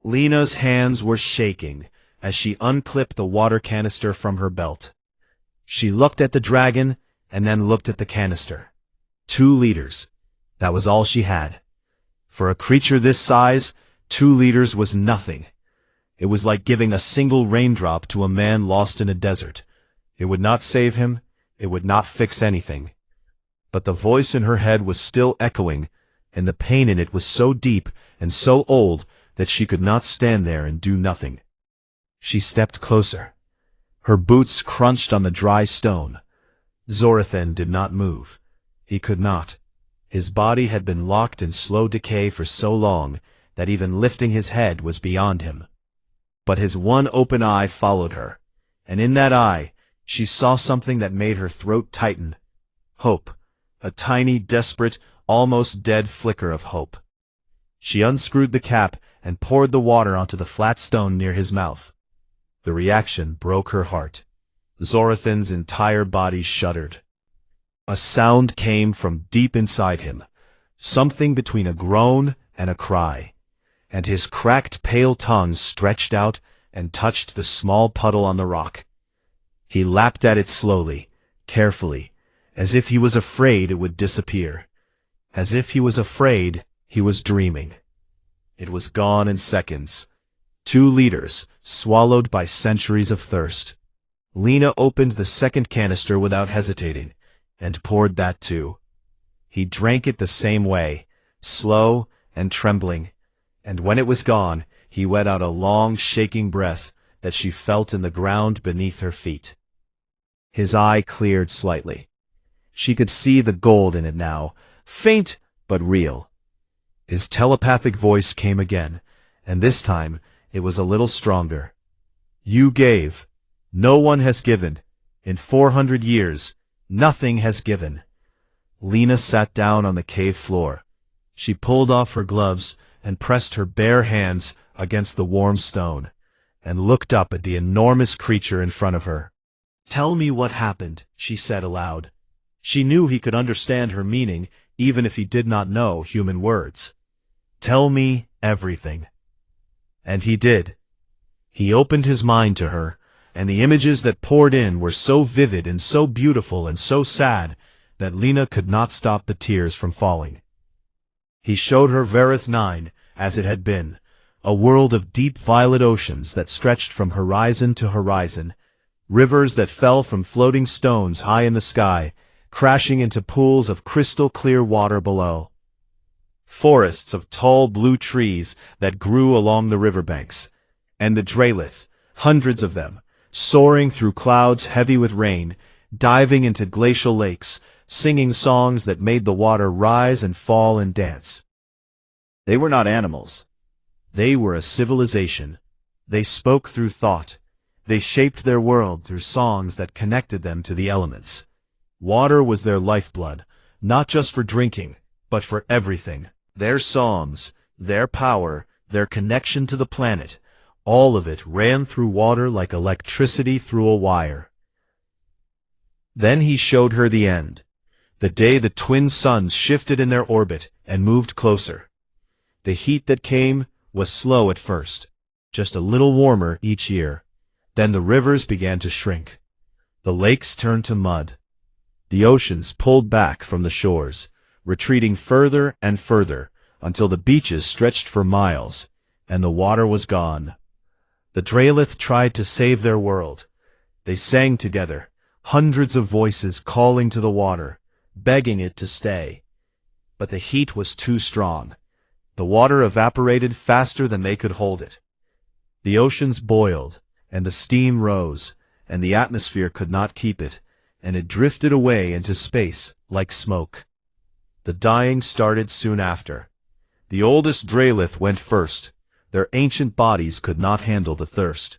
Lena's hands were shaking as she unclipped the water canister from her belt. She looked at the dragon and then looked at the canister. 2 liters. That was all she had. For a creature this size, 2 liters was nothing. It was like giving a single raindrop to a man lost in a desert. It would not save him. It would not fix anything. But the voice in her head was still echoing, and the pain in it was so deep and so old that she could not stand there and do nothing. She stepped closer. Her boots crunched on the dry stone. Zorathan did not move. He could not. His body had been locked in slow decay for so long that even lifting his head was beyond him. But his one open eye followed her, and in that eye she saw something that made her throat tighten. Hope. A tiny, desperate, almost dead flicker of hope. She unscrewed the cap and poured the water onto the flat stone near his mouth. The reaction broke her heart. Zorathan's entire body shuddered. A sound came from deep inside him, something between a groan and a cry, and his cracked pale tongue stretched out and touched the small puddle on the rock. He lapped at it slowly, carefully, as if he was afraid it would disappear. As if he was afraid he was dreaming. It was gone in seconds. 2 liters, swallowed by centuries of thirst. Lena opened the second canister without hesitating, and poured that too. He drank it the same way, slow and trembling, and when it was gone, he let out a long, shaking breath that she felt in the ground beneath her feet. His eye cleared slightly. She could see the gold in it now, faint but real. His telepathic voice came again, and this time it was a little stronger. You gave. No one has given. In 400 years, nothing has given. Lena sat down on the cave floor. She pulled off her gloves and pressed her bare hands against the warm stone, and looked up at the enormous creature in front of her. Tell me what happened, she said aloud. She knew he could understand her meaning, even if he did not know human words. Tell me everything. And he did. He opened his mind to her, and the images that poured in were so vivid and so beautiful and so sad that Lena could not stop the tears from falling. He showed her Vareth 9 as it had been, a world of deep violet oceans that stretched from horizon to horizon, rivers that fell from floating stones high in the sky, crashing into pools of crystal-clear water below. Forests of tall blue trees that grew along the riverbanks, and the Dralith, hundreds of them, soaring through clouds heavy with rain, diving into glacial lakes, singing songs that made the water rise and fall and dance. They were not animals. They were a civilization. They spoke through thought. They shaped their world through songs that connected them to the elements. Water was their lifeblood, not just for drinking, but for everything. Their songs, their power, their connection to the planet, all of it ran through water like electricity through a wire. Then he showed her the end, the day the twin suns shifted in their orbit and moved closer. The heat that came was slow at first, just a little warmer each year. Then the rivers began to shrink. The lakes turned to mud. The oceans pulled back from the shores, retreating further and further until the beaches stretched for miles, and the water was gone. The Dralith tried to save their world. They sang together, hundreds of voices calling to the water, begging it to stay. But the heat was too strong. The water evaporated faster than they could hold it. The oceans boiled, and the steam rose, and the atmosphere could not keep it, and it drifted away into space like smoke. The dying started soon after. The oldest Dralith went first. Their ancient bodies could not handle the thirst.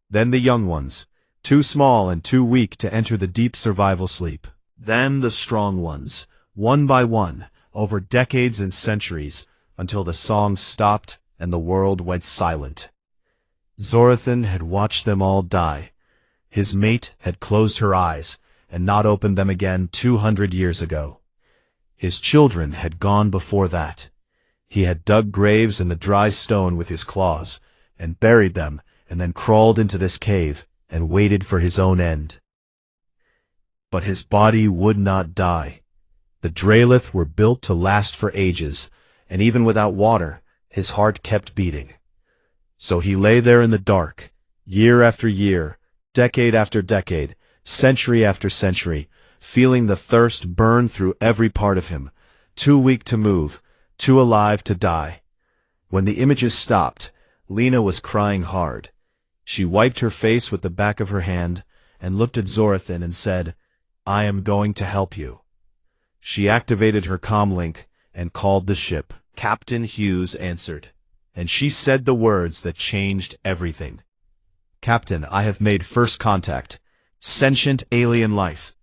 Then the young ones, too small and too weak to enter the deep survival sleep. Then the strong ones, one by one, over decades and centuries, until the song stopped and the world went silent. Zorathan had watched them all die. His mate had closed her eyes and not opened them again 200 years ago. His children had gone before that. He had dug graves in the dry stone with his claws, and buried them, and then crawled into this cave, and waited for his own end. But his body would not die. The Dralith were built to last for ages, and even without water, his heart kept beating. So he lay there in the dark, year after year, decade after decade, century after century, feeling the thirst burn through every part of him, too weak to move, too alive to die. When the images stopped, Lena was crying hard. She wiped her face with the back of her hand, and looked at Zorathan and said, "I am going to help you." She activated her comlink and called the ship. Captain Hughes answered, and she said the words that changed everything. "Captain, I have made first contact. Sentient alien life.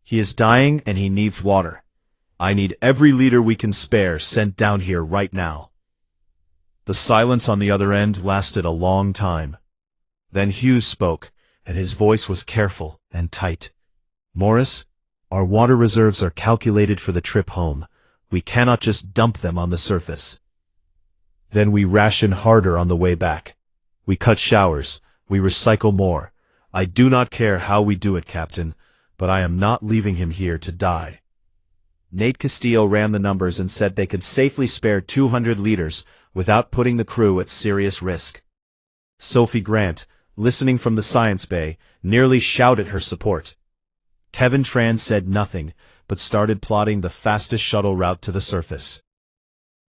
He is dying and he needs water. I need every leader we can spare sent down here right now." The silence on the other end lasted a long time. Then Hughes spoke, and his voice was careful and tight. "Morris, our water reserves are calculated for the trip home. We cannot just dump them on the surface. Then we ration harder on the way back. We cut showers. We recycle more. I do not care how we do it, Captain, but I am not leaving him here to die." Nate Castillo ran the numbers and said they could safely spare 200 liters without putting the crew at serious risk. Sophie Grant, listening from the science bay, nearly shouted her support. Kevin Tran said nothing, but started plotting the fastest shuttle route to the surface.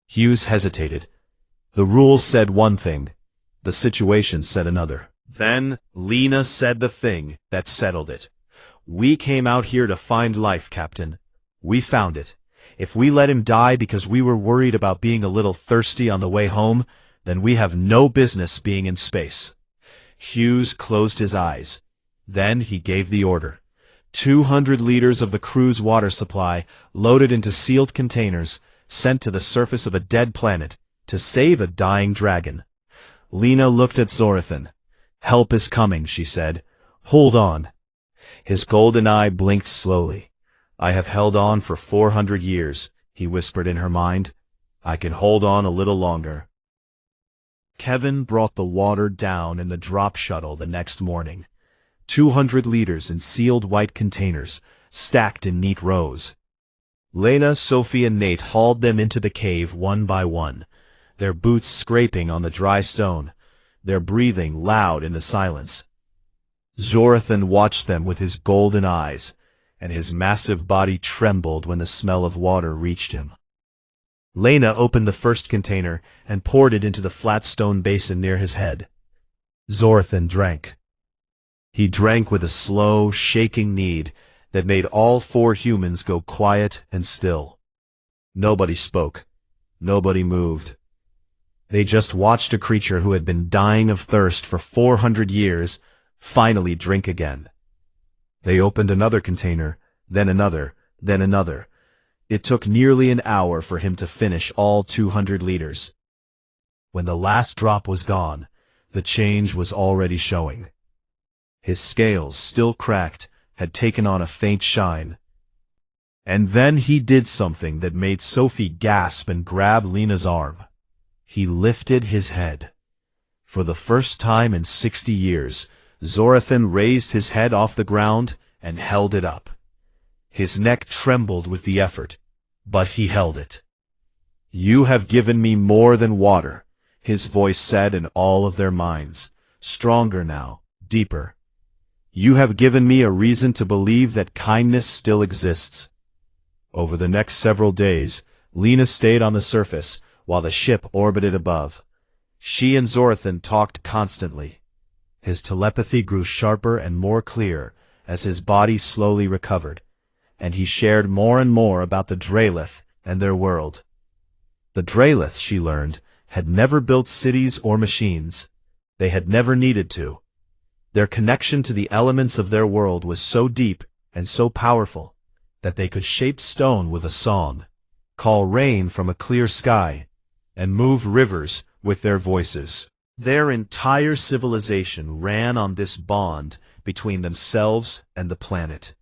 Hughes hesitated. The rules said one thing, the situation said another. Then Lena said the thing that settled it. "We came out here to find life, Captain. We found it. If we let him die because we were worried about being a little thirsty on the way home, then we have no business being in space." Hughes closed his eyes. Then he gave the order. 200 liters of the crew's water supply, loaded into sealed containers, sent to the surface of a dead planet, to save a dying dragon. Lena looked at Zorathan. "Help is coming," she said. "Hold on." His golden eye blinked slowly. "I have held on for 400 years, he whispered in her mind. "I can hold on a little longer." Kevin brought the water down in the drop shuttle the next morning. 200 liters in sealed white containers, stacked in neat rows. Lena, Sophie, and Nate hauled them into the cave one by one, their boots scraping on the dry stone, their breathing loud in the silence. Zorathan watched them with his golden eyes, and his massive body trembled when the smell of water reached him. Lena opened the first container and poured it into the flat stone basin near his head. Zorathan drank. He drank with a slow, shaking need that made all 4 humans go quiet and still. Nobody spoke. Nobody moved. They just watched a creature who had been dying of thirst for 400 years finally drink again. They opened another container, then another, then another. It took nearly an hour for him to finish all 200 liters. When the last drop was gone, the change was already showing. His scales, still cracked, had taken on a faint shine. And then he did something that made Sophie gasp and grab Lena's arm. He lifted his head. For the first time in 60 years, Zorathan raised his head off the ground and held it up. His neck trembled with the effort, but he held it. "You have given me more than water," his voice said in all of their minds, stronger now, deeper. "You have given me a reason to believe that kindness still exists." Over the next several days, Lena stayed on the surface while the ship orbited above. She and Zorathan talked constantly. His telepathy grew sharper and more clear as his body slowly recovered, and he shared more and more about the Dralith and their world. The Dralith, she learned, had never built cities or machines. They had never needed to. Their connection to the elements of their world was so deep and so powerful that they could shape stone with a song, call rain from a clear sky, and move rivers with their voices. Their entire civilization ran on this bond between themselves and the planet.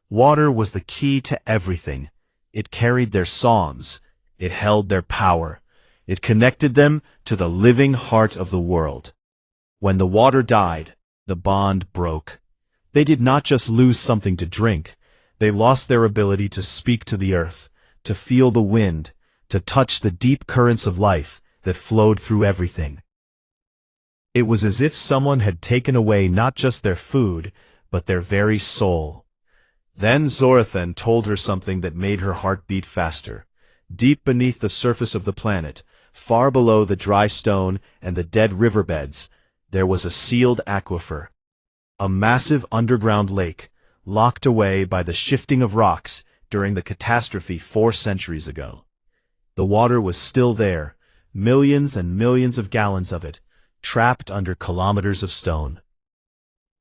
Water was the key to everything. It carried their songs. It held their power. It connected them to the living heart of the world. When the water died, the bond broke. They did not just lose something to drink, they lost their ability to speak to the earth, to feel the wind, to touch the deep currents of life that flowed through everything. It was as if someone had taken away not just their food, but their very soul. Then Zorathan told her something that made her heart beat faster. Deep beneath the surface of the planet, far below the dry stone and the dead riverbeds, there was a sealed aquifer. A massive underground lake, locked away by the shifting of rocks during the catastrophe 4 centuries ago. The water was still there, millions and millions of gallons of it, trapped under kilometers of stone.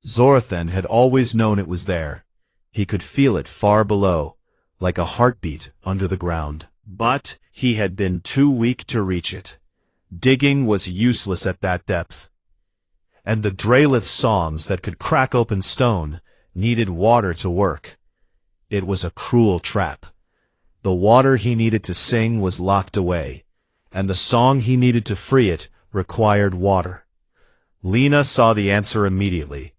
Zorathan had always known it was there. He could feel it far below, like a heartbeat under the ground. But he had been too weak to reach it. Digging was useless at that depth. And the Drelith songs that could crack open stone needed water to work. It was a cruel trap. The water he needed to sing was locked away, and the song he needed to free it required water. Lena saw the answer immediately.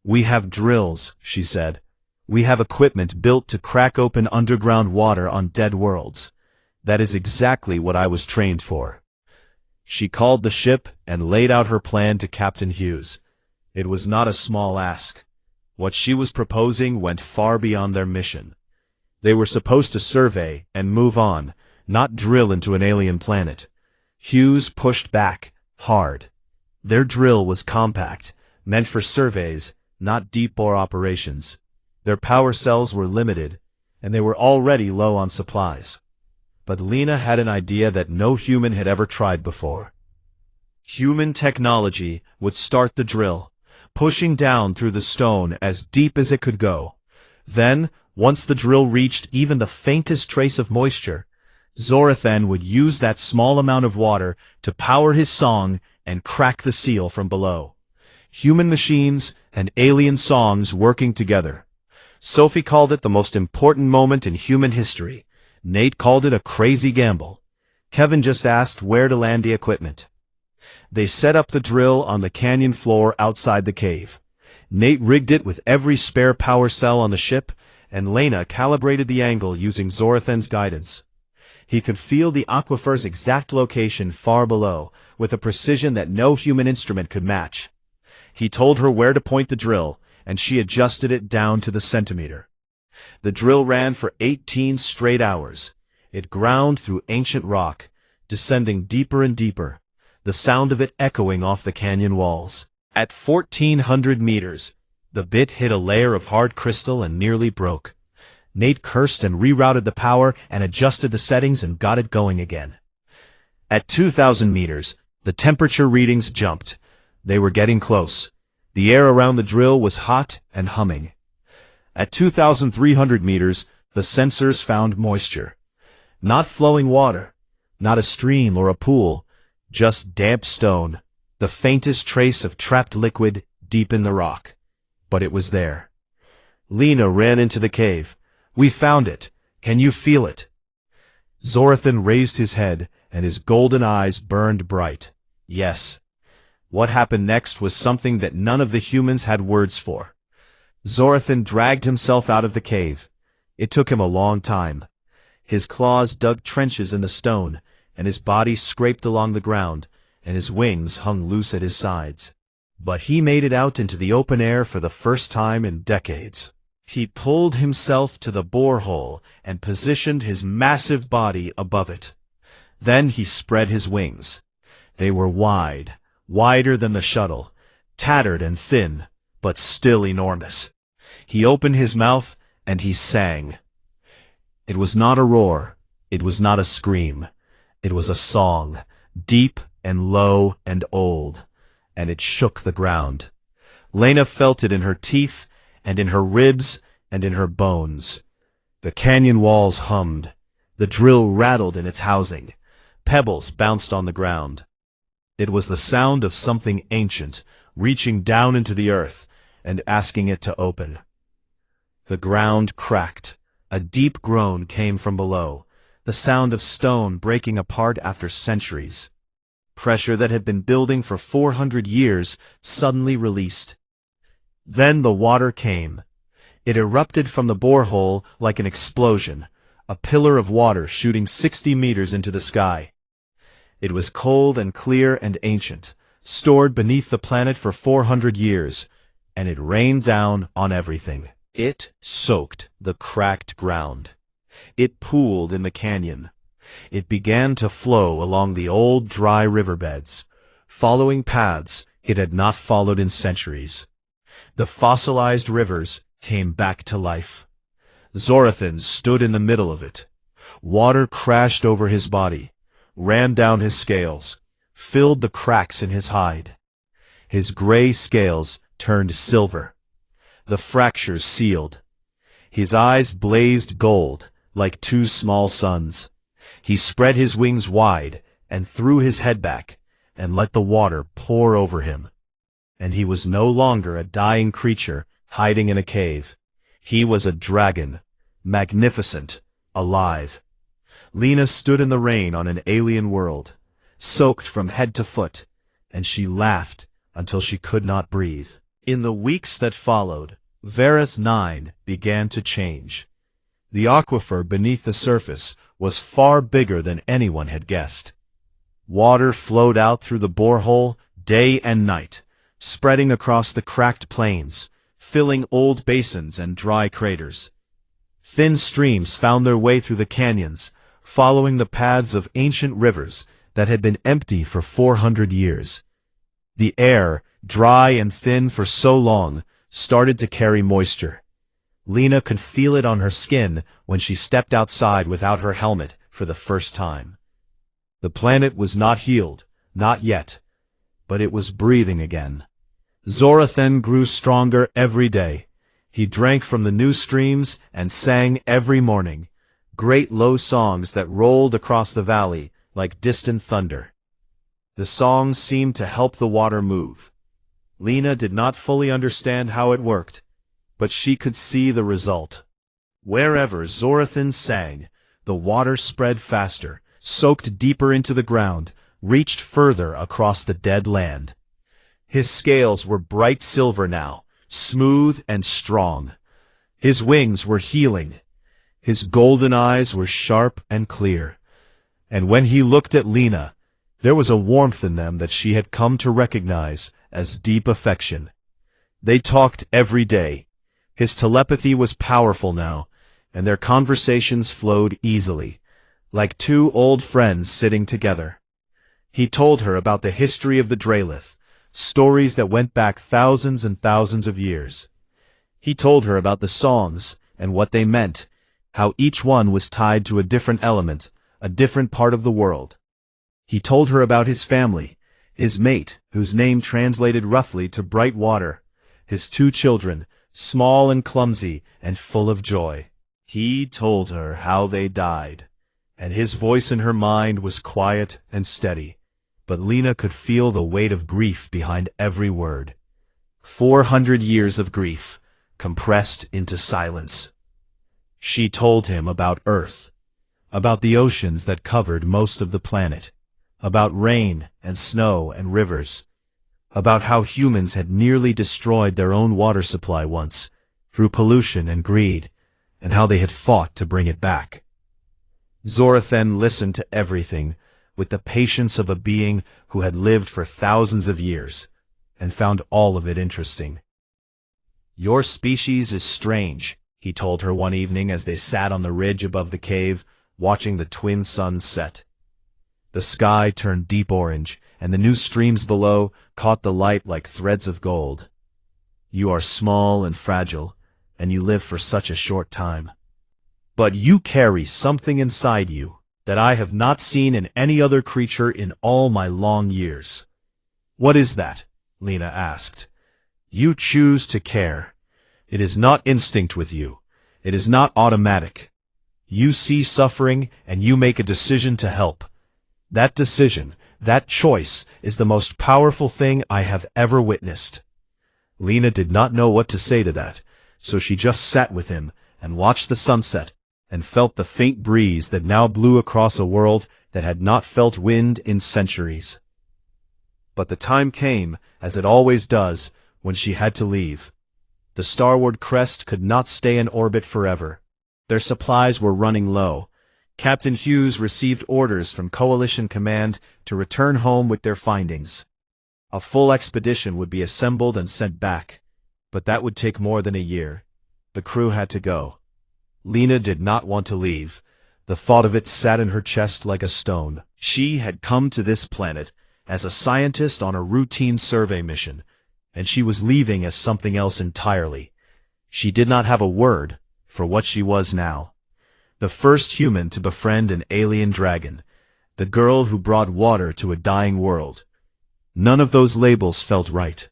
"We have drills," she said. "We have equipment built to crack open underground water on dead worlds. That is exactly what I was trained for." She called the ship and laid out her plan to Captain Hughes. It was not a small ask. What she was proposing went far beyond their mission. They were supposed to survey and move on, not drill into an alien planet. Hughes pushed back, hard. Their drill was compact, meant for surveys, not deep-bore operations. Their power cells were limited, and they were already low on supplies. But Lena had an idea that no human had ever tried before. Human technology would start the drill, pushing down through the stone as deep as it could go. Then, once the drill reached even the faintest trace of moisture, Zorathan would use that small amount of water to power his song and crack the seal from below. Human machines and alien songs working together. Sophie called it the most important moment in human history. Nate called it a crazy gamble. Kevin just asked where to land the equipment. They set up the drill on the canyon floor outside the cave. Nate rigged it with every spare power cell on the ship, and Lena calibrated the angle using Zorathan's guidance. He could feel the aquifer's exact location far below, with a precision that no human instrument could match. He told her where to point the drill, and she adjusted it down to the centimeter. The drill ran for 18 straight hours. It ground through ancient rock, descending deeper and deeper, the sound of it echoing off the canyon walls. At 1,400 meters, the bit hit a layer of hard crystal and nearly broke. Nate cursed and rerouted the power and adjusted the settings and got it going again. At 2,000 meters, the temperature readings jumped. They were getting close. The air around the drill was hot and humming. At 2,300 meters, the sensors found moisture. Not flowing water, not a stream or a pool, just damp stone, the faintest trace of trapped liquid deep in the rock. But it was there. Lena ran into the cave. "We found it. Can you feel it?" Zorathan raised his head, and his golden eyes burned bright. Yes. What happened next was something that none of the humans had words for. Zorathan dragged himself out of the cave. It took him a long time. His claws dug trenches in the stone, and his body scraped along the ground, and his wings hung loose at his sides. But he made it out into the open air for the first time in decades. He pulled himself to the borehole and positioned his massive body above it. Then he spread his wings. They were wide, wider than the shuttle, tattered and thin, but still enormous. He opened his mouth, and he sang. It was not a roar. It was not a scream. It was a song, deep and low and old, and it shook the ground. Lena felt it in her teeth, and in her ribs, and in her bones. The canyon walls hummed. The drill rattled in its housing. Pebbles bounced on the ground. It was the sound of something ancient, reaching down into the earth, and asking it to open. The ground cracked. A deep groan came from below. the sound of stone breaking apart after centuries. Pressure that had been building for 400 years suddenly released. Then the water came. It erupted from the borehole like an explosion, a pillar of water shooting 60 meters into the sky. It was cold and clear and ancient, stored beneath the planet for 400 years, and it rained down on everything. It soaked the cracked ground. It pooled in the canyon. It began to flow along the old dry riverbeds, following paths it had not followed in centuries. The fossilized rivers came back to life. Zorathan stood in the middle of it. Water crashed over his body, ran down his scales, filled the cracks in his hide. His gray scales turned silver. The fractures sealed. His eyes blazed gold like two small suns. He spread his wings wide and threw his head back and let the water pour over him. And he was no longer a dying creature hiding in a cave. He was a dragon, magnificent, alive. Lena stood in the rain on an alien world, soaked from head to foot, and she laughed until she could not breathe. In the weeks that followed, Varus 9 began to change. The aquifer beneath the surface was far bigger than anyone had guessed. Water flowed out through the borehole day and night, spreading across the cracked plains, filling old basins and dry craters. Thin streams found their way through the canyons, following the paths of ancient rivers that had been empty for 400 years. The air, dry and thin for so long, started to carry moisture. Lena could feel it on her skin when she stepped outside without her helmet for the first time. The planet was not healed, not yet, but it was breathing again. Zorathan grew stronger every day. He drank from the new streams and sang every morning, great low songs that rolled across the valley like distant thunder. The songs seemed to help the water move. Lena did not fully understand how it worked, but she could see the result. Wherever Zorathan sang, the water spread faster, soaked deeper into the ground, reached further across the dead land. His scales were bright silver now, smooth and strong. His wings were healing. His golden eyes were sharp and clear. And when he looked at Lena, there was a warmth in them that she had come to recognize as deep affection. They talked every day. His telepathy was powerful now, and their conversations flowed easily, like two old friends sitting together. He told her about the history of the Drelith, stories that went back thousands and thousands of years. He told her about the songs and what they meant, how each one was tied to a different element, a different part of the world. He told her about his family, his mate, whose name translated roughly to bright water, his two children, small and clumsy and full of joy. He told her how they died, and his voice in her mind was quiet and steady, but Lena could feel the weight of grief behind every word. 400 years of grief, compressed into silence. She told him about Earth, about the oceans that covered most of the planet, about rain and snow and rivers, about how humans had nearly destroyed their own water supply once, through pollution and greed, and how they had fought to bring it back. Zorathan listened to everything with the patience of a being who had lived for thousands of years, and found all of it interesting. "Your species is strange," he told her one evening as they sat on the ridge above the cave, watching the twin suns set. The sky turned deep orange, and the new streams below caught the light like threads of gold. "You are small and fragile, and you live for such a short time. But you carry something inside you that I have not seen in any other creature in all my long years." "What is that?" Lena asked. "You choose to care. It is not instinct with you. It is not automatic. You see suffering, and you make a decision to help. That decision, that choice, is the most powerful thing I have ever witnessed." Lena did not know what to say to that, so she just sat with him and watched the sunset, and felt the faint breeze that now blew across a world that had not felt wind in centuries. But the time came, as it always does, when she had to leave. The starward crest could not stay in orbit forever. Their supplies were running low. Captain Hughes received orders from Coalition Command to return home with their findings. A full expedition would be assembled and sent back, but that would take more than a year. The crew had to go. Lena did not want to leave. The thought of it sat in her chest like a stone. She had come to this planet as a scientist on a routine survey mission, and she was leaving as something else entirely. She did not have a word for what she was now. The first human to befriend an alien dragon. The girl who brought water to a dying world. None of those labels felt right.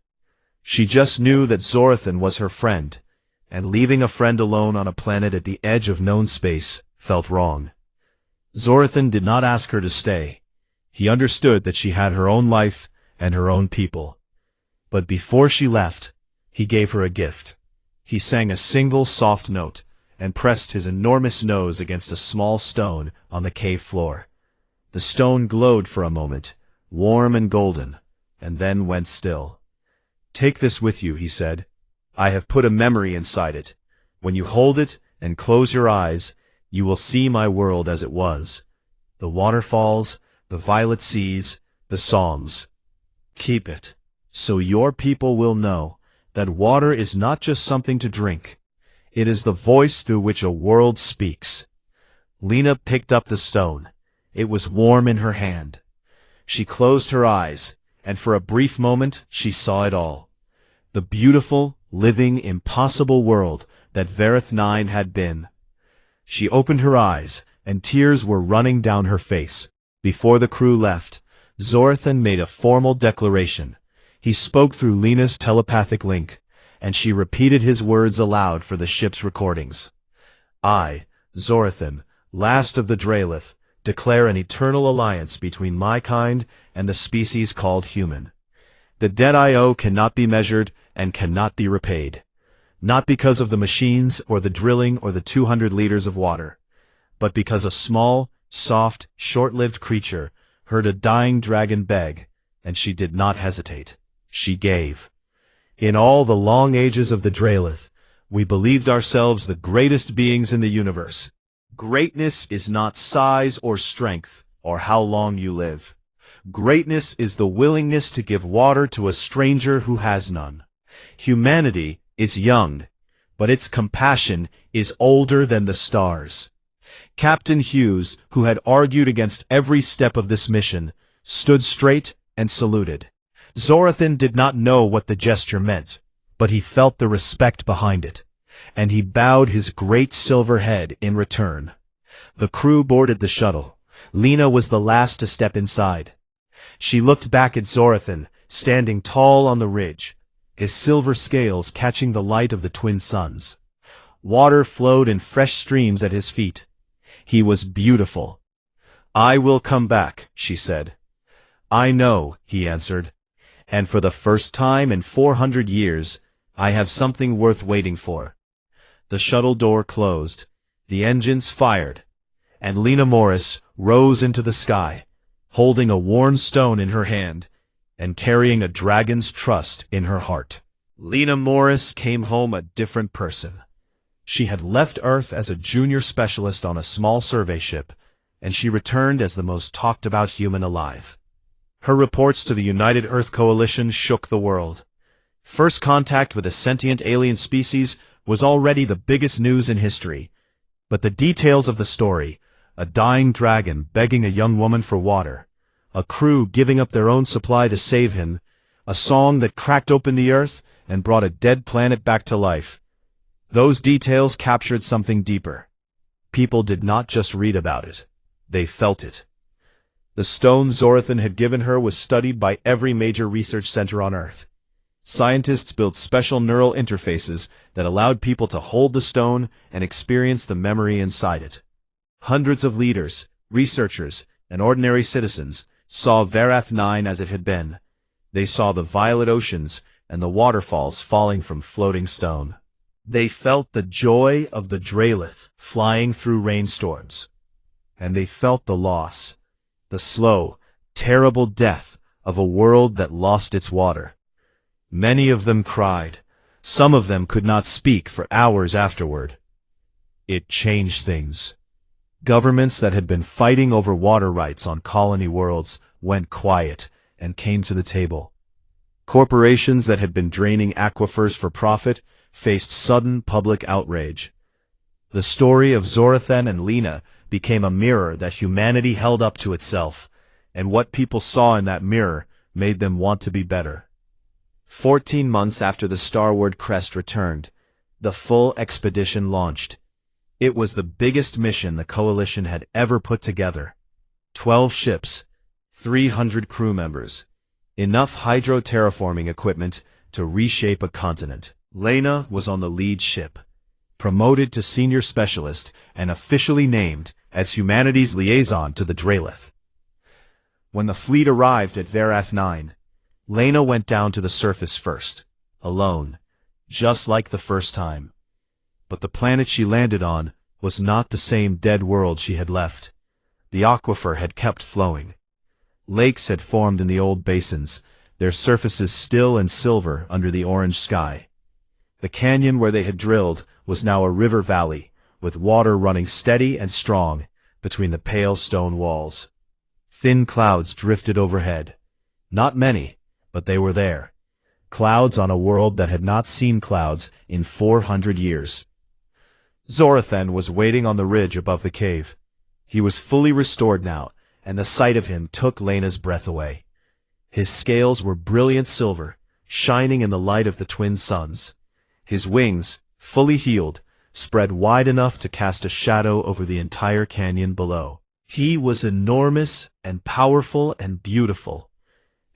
She just knew that Zorathan was her friend, and leaving a friend alone on a planet at the edge of known space felt wrong. Zorathan did not ask her to stay. He understood that she had her own life and her own people. But before she left, he gave her a gift. He sang a single soft note and pressed his enormous nose against a small stone on the cave floor. The stone glowed for a moment, warm and golden, and then went still. "Take this with you," he said. "I have put a memory inside it. When you hold it and close your eyes, you will see my world as it was. The waterfalls, the violet seas, the songs. Keep it, so your people will know that water is not just something to drink. It is the voice through which a world speaks." Lena picked up the stone. It was warm in her hand. She closed her eyes, and for a brief moment she saw it all. The beautiful, living, impossible world that Vareth 9 had been. She opened her eyes, and tears were running down her face. Before the crew left, Zorathan made a formal declaration. He spoke through Lena's telepathic link, and she repeated his words aloud for the ship's recordings. "I, Zorathan, last of the Drelith, declare an eternal alliance between my kind and the species called human. The debt I owe cannot be measured and cannot be repaid. Not because of the machines or the drilling or the 200 liters of water, but because a small, soft, short-lived creature heard a dying dragon beg, and she did not hesitate. She gave. In all the long ages of the Drelith, we believed ourselves the greatest beings in the universe. Greatness is not size or strength, or how long you live. Greatness is the willingness to give water to a stranger who has none. Humanity is young, but its compassion is older than the stars." Captain Hughes, who had argued against every step of this mission, stood straight and saluted. Zorathan did not know what the gesture meant, but he felt the respect behind it, and he bowed his great silver head in return. The crew boarded the shuttle. Lena was the last to step inside. She looked back at Zorathan, standing tall on the ridge, his silver scales catching the light of the twin suns. Water flowed in fresh streams at his feet. He was beautiful. "I will come back," she said. "I know," he answered. "And for the first time in 400 years, I have something worth waiting for." The shuttle door closed, the engines fired, and Lena Morris rose into the sky, holding a worn stone in her hand and carrying a dragon's trust in her heart. Lena Morris came home a different person. She had left Earth as a junior specialist on a small survey ship, and she returned as the most talked-about human alive. Her reports to the United Earth Coalition shook the world. First contact with a sentient alien species was already the biggest news in history. But the details of the story, a dying dragon begging a young woman for water, a crew giving up their own supply to save him, a song that cracked open the earth and brought a dead planet back to life. Those details captured something deeper. People did not just read about it. They felt it. The stone Zorathan had given her was studied by every major research center on Earth. Scientists built special neural interfaces that allowed people to hold the stone and experience the memory inside it. Hundreds of leaders, researchers, and ordinary citizens saw Vareth 9 as it had been. They saw the violet oceans and the waterfalls falling from floating stone. They felt the joy of the Dralith flying through rainstorms. And they felt the loss, the slow, terrible death of a world that lost its water. Many of them cried. Some of them could not speak for hours afterward. It changed things. Governments that had been fighting over water rights on colony worlds went quiet and came to the table. Corporations that had been draining aquifers for profit faced sudden public outrage. The story of Zorathan and Lena became a mirror that humanity held up to itself, and what people saw in that mirror made them want to be better. 14 months after the Starward Crest returned, the full expedition launched. It was the biggest mission the Coalition had ever put together. 12 ships, 300 crew members, enough hydro-terraforming equipment to reshape a continent. Lena was on the lead ship, promoted to senior specialist and officially named as humanity's liaison to the Dralith. When the fleet arrived at Varath 9, Lena went down to the surface first, alone, just like the first time. But the planet she landed on was not the same dead world she had left. The aquifer had kept flowing. Lakes had formed in the old basins, their surfaces still and silver under the orange sky. The canyon where they had drilled was now a river valley, with water running steady and strong between the pale stone walls. Thin clouds drifted overhead. Not many, but they were there. Clouds on a world that had not seen clouds in 400 years. Zorathan was waiting on the ridge above the cave. He was fully restored now, and the sight of him took Lena's breath away. His scales were brilliant silver, shining in the light of the twin suns. His wings, fully healed, spread wide enough to cast a shadow over the entire canyon below. He was enormous and powerful and beautiful,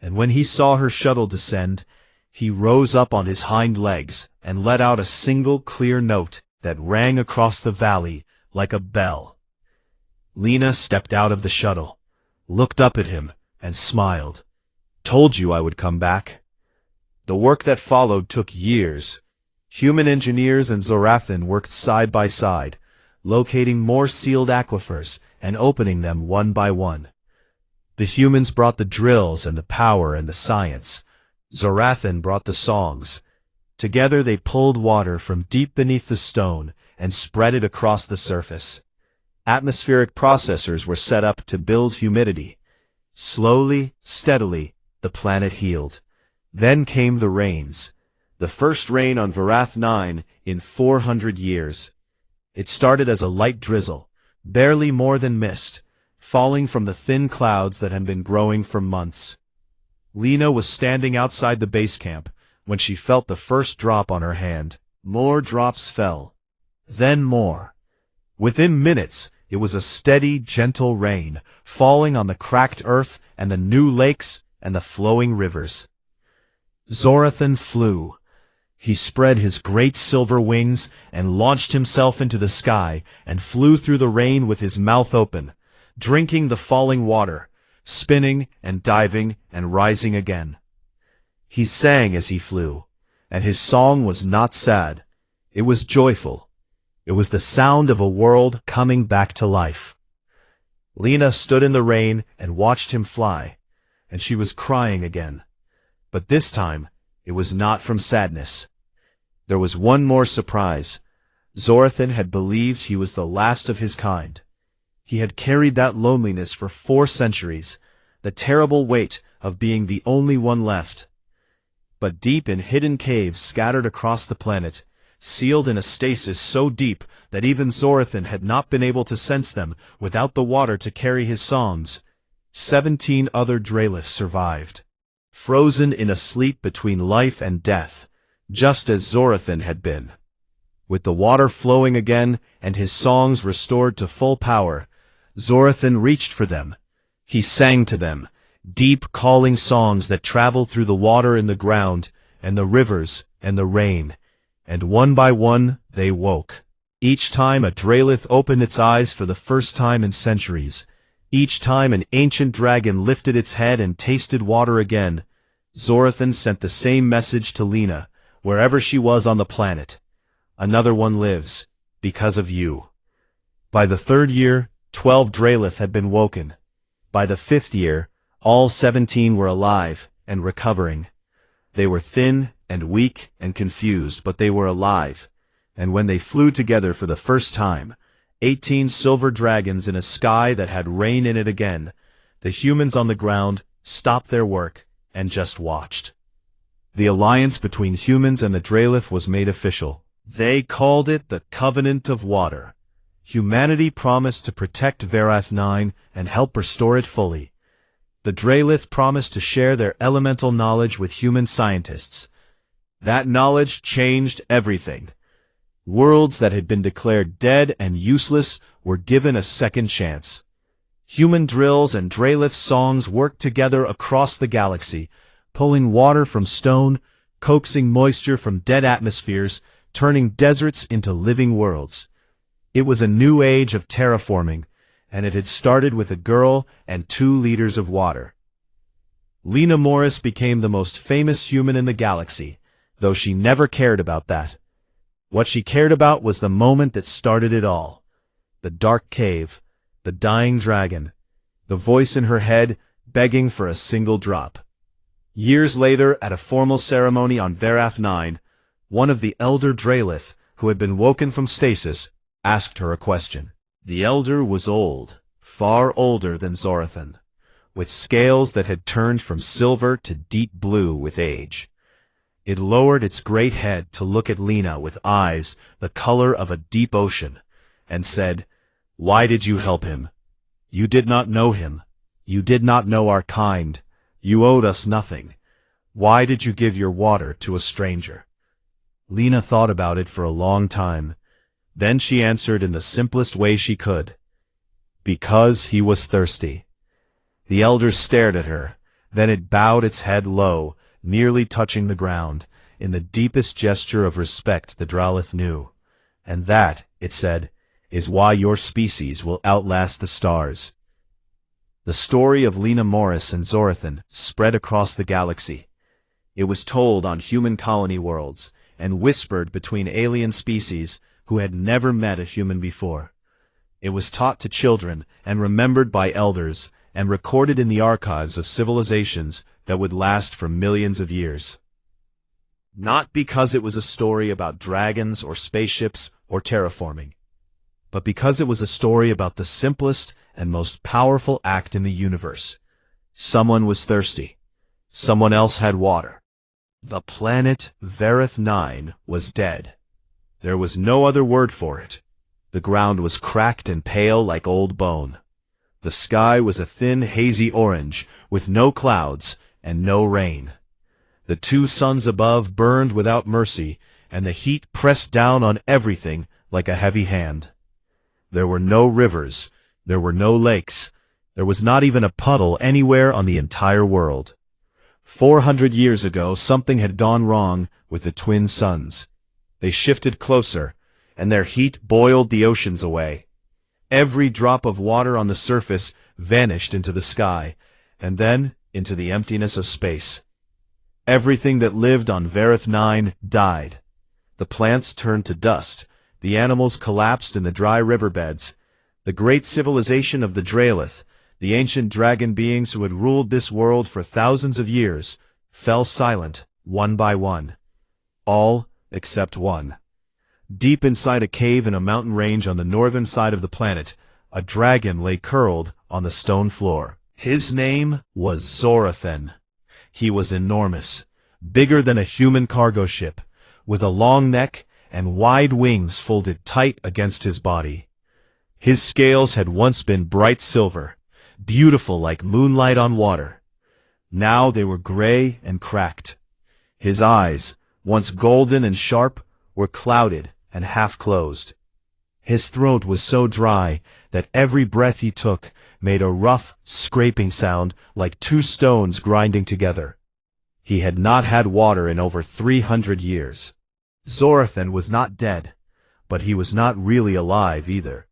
and when he saw her shuttle descend, he rose up on his hind legs and let out a single clear note that rang across the valley like a bell. Lena stepped out of the shuttle, looked up at him, and smiled. "Told you I would come back." The work that followed took years. Human engineers and Zorathan worked side by side, locating more sealed aquifers and opening them one by one. The humans brought the drills and the power and the science. Zorathan brought the songs. Together they pulled water from deep beneath the stone and spread it across the surface. Atmospheric processors were set up to build humidity. Slowly, steadily, the planet healed. Then came the rains. The first rain on Varath 9 in 400 years. It started as a light drizzle, barely more than mist, falling from the thin clouds that had been growing for months. Lena was standing outside the base camp when she felt the first drop on her hand. More drops fell. Then more. Within minutes, it was a steady, gentle rain, falling on the cracked earth and the new lakes and the flowing rivers. Zorathan flew. He spread his great silver wings and launched himself into the sky and flew through the rain with his mouth open, drinking the falling water, spinning and diving and rising again. He sang as he flew, and his song was not sad. It was joyful. It was the sound of a world coming back to life. Lena stood in the rain and watched him fly, and she was crying again. But this time, it was not from sadness. There was one more surprise. Zorathan had believed he was the last of his kind. He had carried that loneliness for 4 centuries, the terrible weight of being the only one left. But deep in hidden caves scattered across the planet, sealed in a stasis so deep that even Zorathan had not been able to sense them without the water to carry his songs, 17 other Draliths survived. Frozen in a sleep between life and death, just as Zorathan had been. With the water flowing again and his songs restored to full power, Zorathan reached for them. He sang to them, deep calling songs that traveled through the water in the ground, and the rivers, and the rain, and one by one they woke. Each time a Dralith opened its eyes for the first time in centuries, each time an ancient dragon lifted its head and tasted water again, Zorathan sent the same message to Lena, wherever she was on the planet. Another one lives, because of you. By the third year, 12 Drelith had been woken. By the fifth year, all 17 were alive and recovering. They were thin and weak and confused, but they were alive. And when they flew together for the first time, 18 silver dragons in a sky that had rain in it again, the humans on the ground stopped their work and just watched. The alliance between humans and the Drelith was made official. They called it the Covenant of Water. Humanity promised to protect Varath 9 and help restore it fully. The Drelith promised to share their elemental knowledge with human scientists. That knowledge changed everything. Worlds that had been declared dead and useless were given a second chance. Human drills and Drelith songs worked together across the galaxy, pulling water from stone, coaxing moisture from dead atmospheres, turning deserts into living worlds. It was a new age of terraforming, and it had started with a girl and 2 liters of water. Lena Morris became the most famous human in the galaxy, though she never cared about that. What she cared about was the moment that started it all. The dark cave, the dying dragon, the voice in her head begging for a single drop. Years later, at a formal ceremony on Varath 9, one of the elder Drelith, who had been woken from stasis, asked her a question. The elder was old, far older than Zorathan, with scales that had turned from silver to deep blue with age. It lowered its great head to look at Lena with eyes the color of a deep ocean, and said, "Why did you help him? You did not know him. You did not know our kind. You owed us nothing. Why did you give your water to a stranger?" Lena thought about it for a long time. Then she answered in the simplest way she could. "Because he was thirsty." The elder stared at her. Then it bowed its head low, nearly touching the ground, in the deepest gesture of respect the Drelith knew. "And that," it said, "is why your species will outlast the stars." The story of Lena Morris and Zorathan spread across the galaxy. It was told on human colony worlds, and whispered between alien species who had never met a human before. It was taught to children and remembered by elders, and recorded in the archives of civilizations that would last for millions of years. Not because it was a story about dragons or spaceships or terraforming, but because it was a story about the simplest and most powerful act in the universe. Someone was thirsty. Someone else had water. The planet Varath 9 was dead. There was no other word for it. The ground was cracked and pale like old bone. The sky was a thin, hazy orange, with no clouds and no rain. The 2 suns above burned without mercy, and the heat pressed down on everything like a heavy hand. There were no rivers, there were no lakes, there was not even a puddle anywhere on the entire world. 400 years ago, something had gone wrong with the twin suns. They shifted closer, and their heat boiled the oceans away. Every drop of water on the surface vanished into the sky, and then into the emptiness of space. Everything that lived on Varath 9 died. The plants turned to dust, the animals collapsed in the dry riverbeds. The great civilization of the Drelith, the ancient dragon beings who had ruled this world for thousands of years, fell silent, one by one. All except one. Deep inside a cave in a mountain range on the northern side of the planet, a dragon lay curled on the stone floor. His name was Zorathan. He was enormous, bigger than a human cargo ship, with a long neck and wide wings folded tight against his body. His scales had once been bright silver, beautiful like moonlight on water. Now they were gray and cracked. His eyes, once golden and sharp, were clouded and half-closed. His throat was so dry that every breath he took made a rough, scraping sound like 2 stones grinding together. He had not had water in over 300 years. Zorathan was not dead, but he was not really alive either.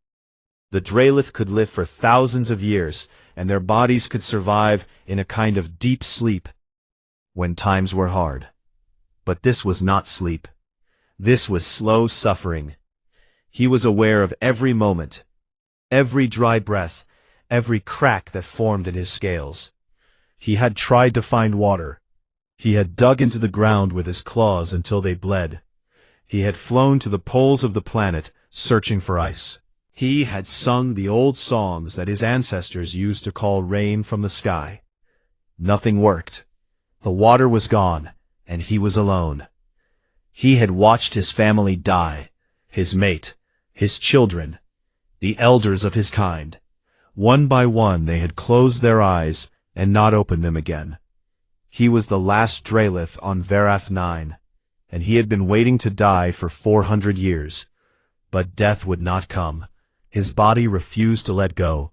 The Drelith could live for thousands of years, and their bodies could survive in a kind of deep sleep when times were hard. But this was not sleep. This was slow suffering. He was aware of every moment, every dry breath, every crack that formed in his scales. He had tried to find water. He had dug into the ground with his claws until they bled. He had flown to the poles of the planet, searching for ice. He had sung the old songs that his ancestors used to call rain from the sky. Nothing worked. The water was gone, and he was alone. He had watched his family die, his mate, his children, the elders of his kind. One by one they had closed their eyes and not opened them again. He was the last Drelith on Varath 9, and he had been waiting to die for 400 years. But death would not come. His body refused to let go,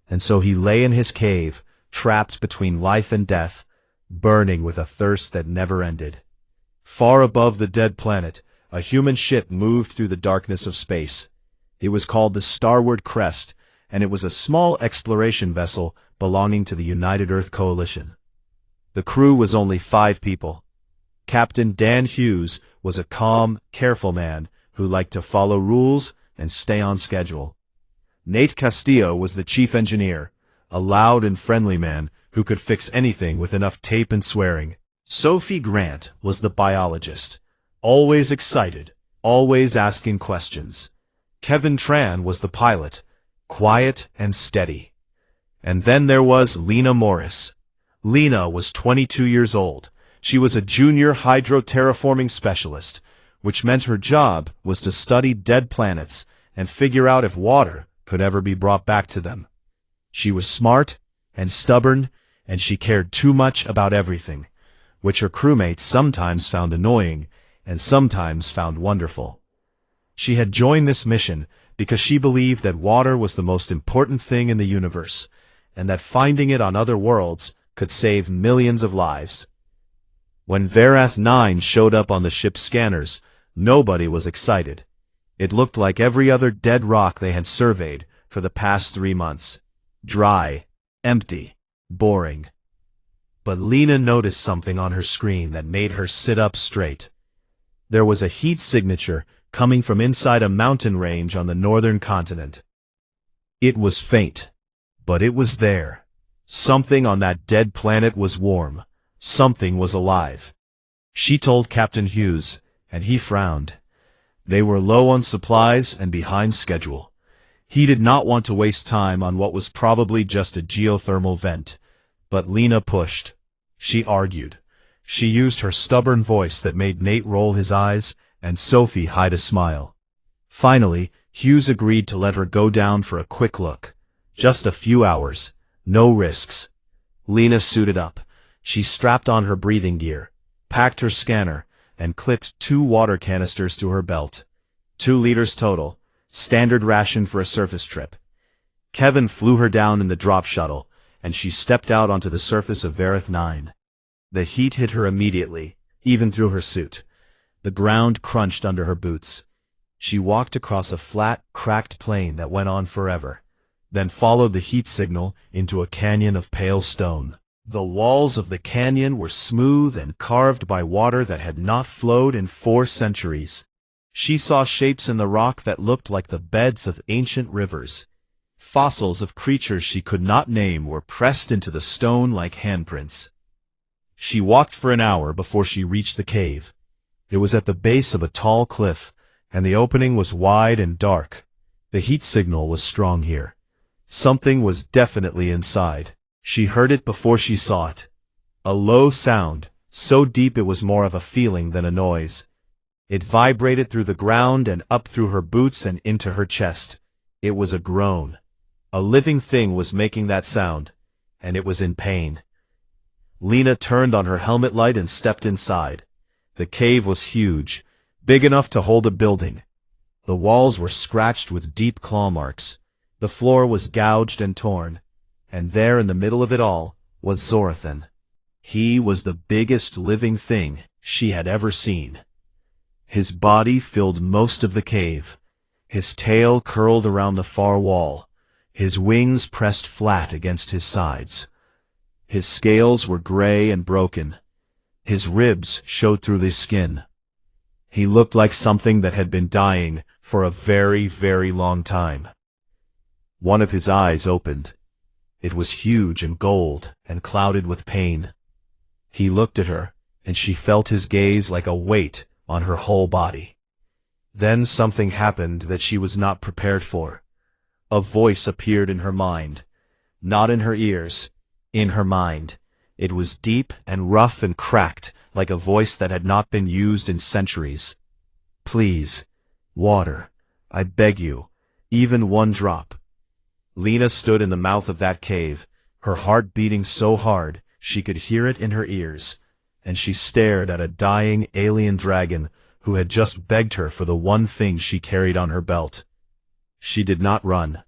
and so he lay in his cave, trapped between life and death, burning with a thirst that never ended. Far above the dead planet, a human ship moved through the darkness of space. It was called the Starward Crest, and it was a small exploration vessel belonging to the United Earth Coalition. The crew was only 5 people. Captain Dan Hughes was a calm, careful man who liked to follow rules and stay on schedule. Nate Castillo was the chief engineer, a loud and friendly man who could fix anything with enough tape and swearing. Sophie Grant was the biologist, always excited, always asking questions. Kevin Tran was the pilot, quiet and steady. And then there was Lena Morris. Lena was 22 years old. She was a junior hydroterraforming specialist, which meant her job was to study dead planets and figure out if water could ever be brought back to them. She was smart and stubborn, and she cared too much about everything, which her crewmates sometimes found annoying and sometimes found wonderful. She had joined this mission because she believed that water was the most important thing in the universe, and that finding it on other worlds could save millions of lives. When Varath 9 showed up on the ship's scanners, nobody was excited. It looked like every other dead rock they had surveyed for the past 3 months. Dry, empty, boring. But Lena noticed something on her screen that made her sit up straight. There was a heat signature coming from inside a mountain range on the northern continent. It was faint, but it was there. Something on that dead planet was warm. Something was alive. She told Captain Hughes, and he frowned. They were low on supplies and behind schedule. He did not want to waste time on what was probably just a geothermal vent. But Lena pushed. She argued. She used her stubborn voice that made Nate roll his eyes and Sophie hide a smile. Finally, Hughes agreed to let her go down for a quick look. Just a few hours. No risks. Lena suited up. She strapped on her breathing gear, packed her scanner, and clipped 2 water canisters to her belt. 2 liters total, standard ration for a surface trip. Kevin flew her down in the drop shuttle, and she stepped out onto the surface of Varath 9. The heat hit her immediately, even through her suit. The ground crunched under her boots. She walked across a flat, cracked plain that went on forever, then followed the heat signal into a canyon of pale stone. The walls of the canyon were smooth and carved by water that had not flowed in 4 centuries. She saw shapes in the rock that looked like the beds of ancient rivers. Fossils of creatures she could not name were pressed into the stone like handprints. She walked for an hour before she reached the cave. It was at the base of a tall cliff, and the opening was wide and dark. The heat signal was strong here. Something was definitely inside. She heard it before she saw it. A low sound, so deep it was more of a feeling than a noise. It vibrated through the ground and up through her boots and into her chest. It was a groan. A living thing was making that sound, and it was in pain. Lena turned on her helmet light and stepped inside. The cave was huge, big enough to hold a building. The walls were scratched with deep claw marks. The floor was gouged and torn. And there in the middle of it all was Zorathan. He was the biggest living thing she had ever seen. His body filled most of the cave. His tail curled around the far wall. His wings pressed flat against his sides. His scales were gray and broken. His ribs showed through the skin. He looked like something that had been dying for a very, very long time. One of his eyes opened. It was huge and gold and clouded with pain. He looked at her, and she felt his gaze like a weight on her whole body. Then something happened that she was not prepared for. A voice appeared in her mind. Not in her ears, in her mind. It was deep and rough and cracked, like a voice that had not been used in centuries. "Please, water, I beg you, even one drop." Lena stood in the mouth of that cave, her heart beating so hard she could hear it in her ears, and she stared at a dying alien dragon who had just begged her for the one thing she carried on her belt. She did not run.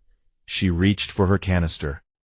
She reached for her canister.